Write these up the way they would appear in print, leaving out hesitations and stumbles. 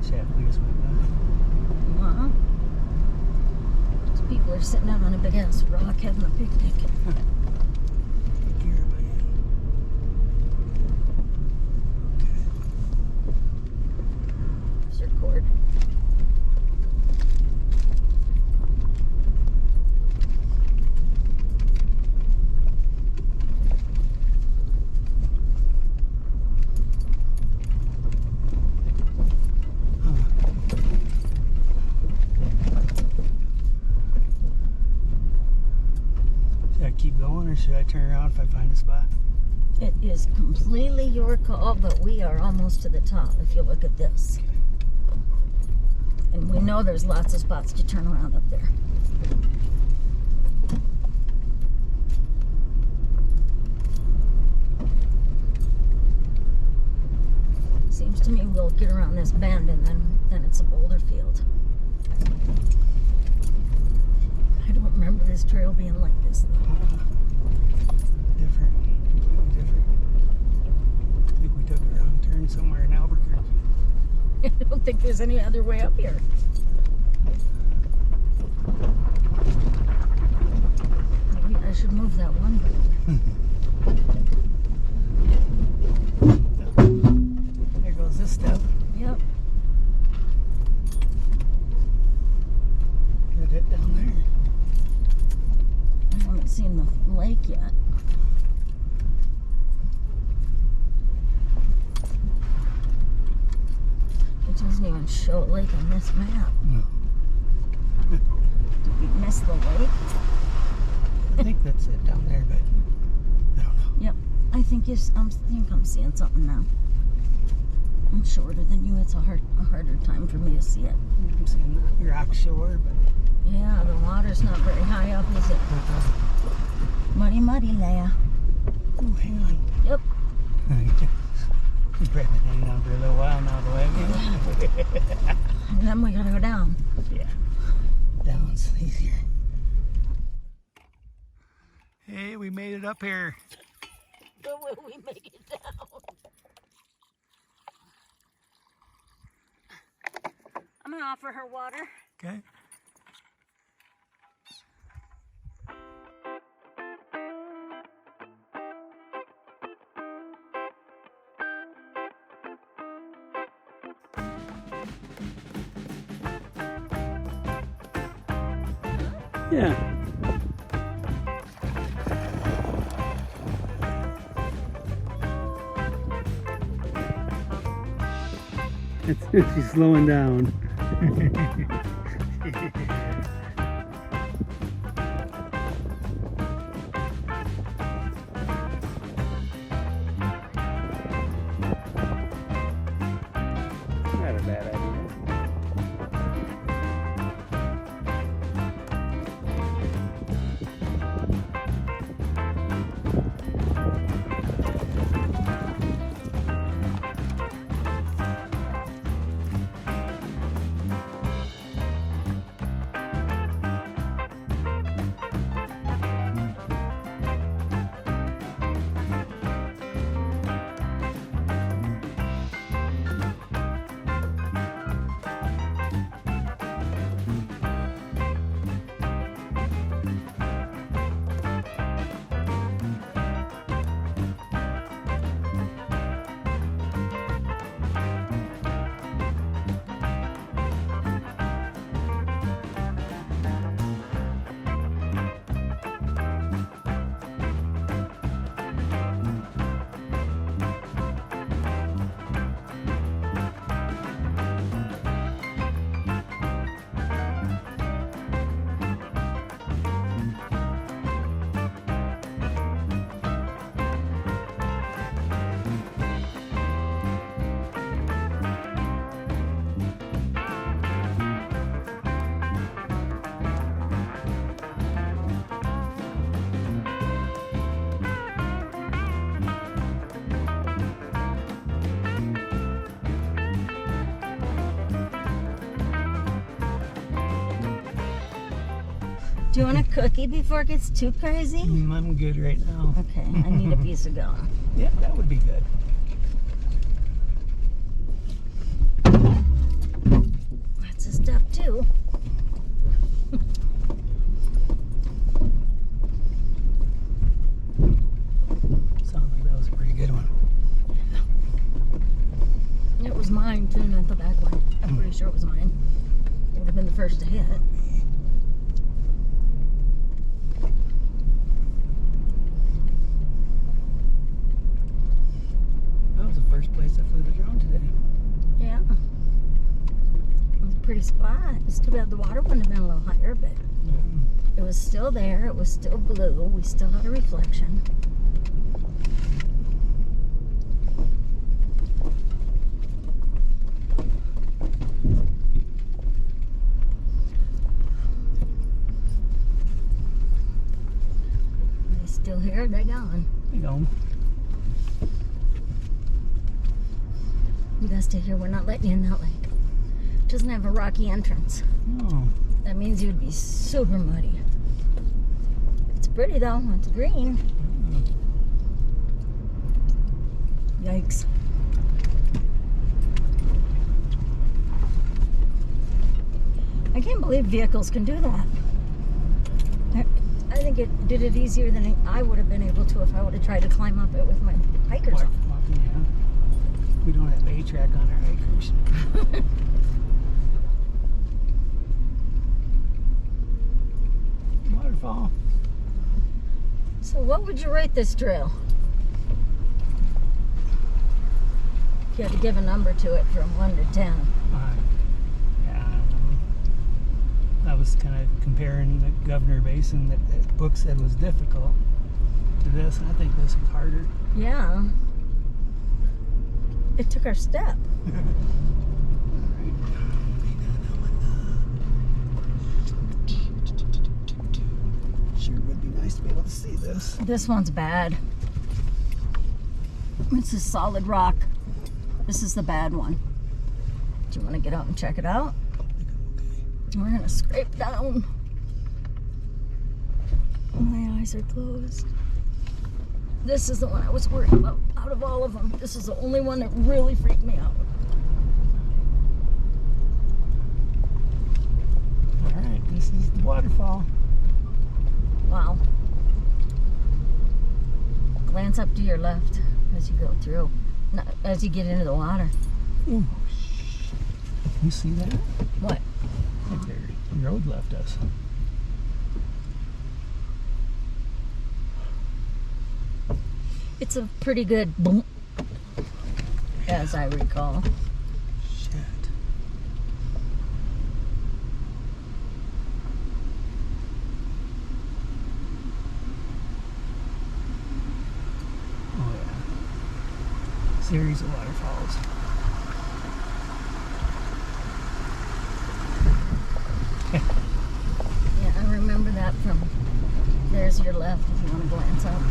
shack we just went by. Wow. Those people are sitting out on a big ass rock having a picnic. There's your cord. Keep going, or should I turn around if I find a spot? It is completely your call, but we are almost to the top if you look at this. And we know there's lots of spots to turn around up there. Seems to me we'll get around this bend and then it's a boulder field. I don't remember this trail being like this though. Different. Completely different. I think we took a wrong turn somewhere in Albuquerque. I don't think there's any other way up here. Maybe I should move that one. There goes this step. Yep. Got it down there. I haven't seen the lake yet. It doesn't even show a lake on this map. No. Did we miss the lake? I think that's it down there, but I don't know. Yep. I think I'm seeing something now. I'm shorter than you. It's a harder time for me to see it. I'm seeing the rock shore, but Yeah, the water's not very high up, is it? Muddy, muddy, Leia. Oh, hang on. Yep. You've been hanging on for a little while now, the way. And then we gotta go down. Yeah. Down's easier. Hey, we made it up here. But will we make it down? I'm gonna offer her water. Okay. Yeah. She's slowing down. Not a bad idea. Do you want a cookie before it gets too crazy? I'm good right now. Okay, I need a piece of gum. Yeah, that would be good. sure it was mine. It would have been the first to hit. That was the first place I flew the drone today. Yeah. It was a pretty spot. It's too bad the water wouldn't have been a little higher, but it was still there. It was still blue. We still had a reflection. They still here? They're gone. You know, You gotta stay here. We're not letting you in that lake. It doesn't have a rocky entrance. no. That means you'd be super muddy. It's pretty though. It's green. Yikes. I can't believe vehicles can do that. I think it did it easier than I would have been able to if I would have tried to climb up it with my hikers on. Walking, yeah. We don't have A-track on our hikers. Waterfall. So what would you rate this trail? If you had to give a number to it from 1 to 10. Yeah, I don't know. I was kind of comparing the Governor Basin that book said was difficult to this, and I think this was harder. Yeah. It took our step. Sure would be nice to be able to see this. This one's bad. It's a solid rock. This is the bad one. Do you want to get out and check it out? We're gonna scrape down. My eyes are closed. This is the one I was worried about out of all of them. This is the only one that really freaked me out. All right, this is the waterfall. Wow. Glance up to your left as you go through, as you get into the water. Ooh. You see that? What? Right there. The road left us. It's a pretty good boom, as I recall. Shit. Oh yeah. Series of waterfalls. Yeah, I remember that from, there's your left if you want to glance up.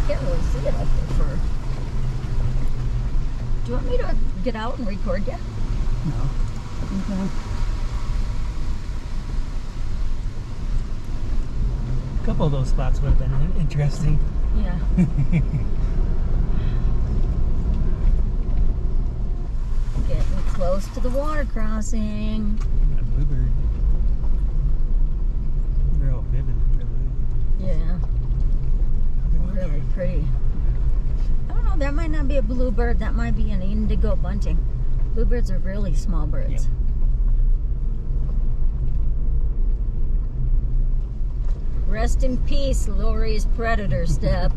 Can't really see it up there for. Do you want me to get out and record you? No. Okay. A couple of those spots would have been interesting. Yeah. Getting close to the water crossing. A bluebird. Real vivid blue. Yeah. Really pretty. I don't know, that might not be a bluebird, that might be an indigo bunting. Bluebirds are really small birds. Yep. Rest in peace, Lori's predator step.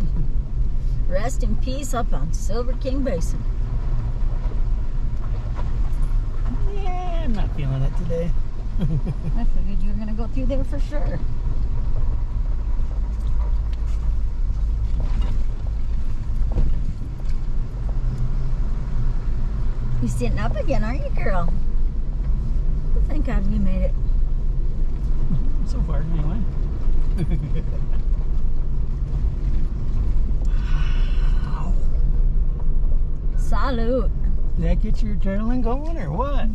Rest in peace up on Silver King Basin. Yeah, I'm not feeling it today. I figured you were going to go through there for sure. You sitting up again, aren't you, girl? Well, thank God we made it. So far, anyway. Wow. Salute. Did that get your adrenaline going or what?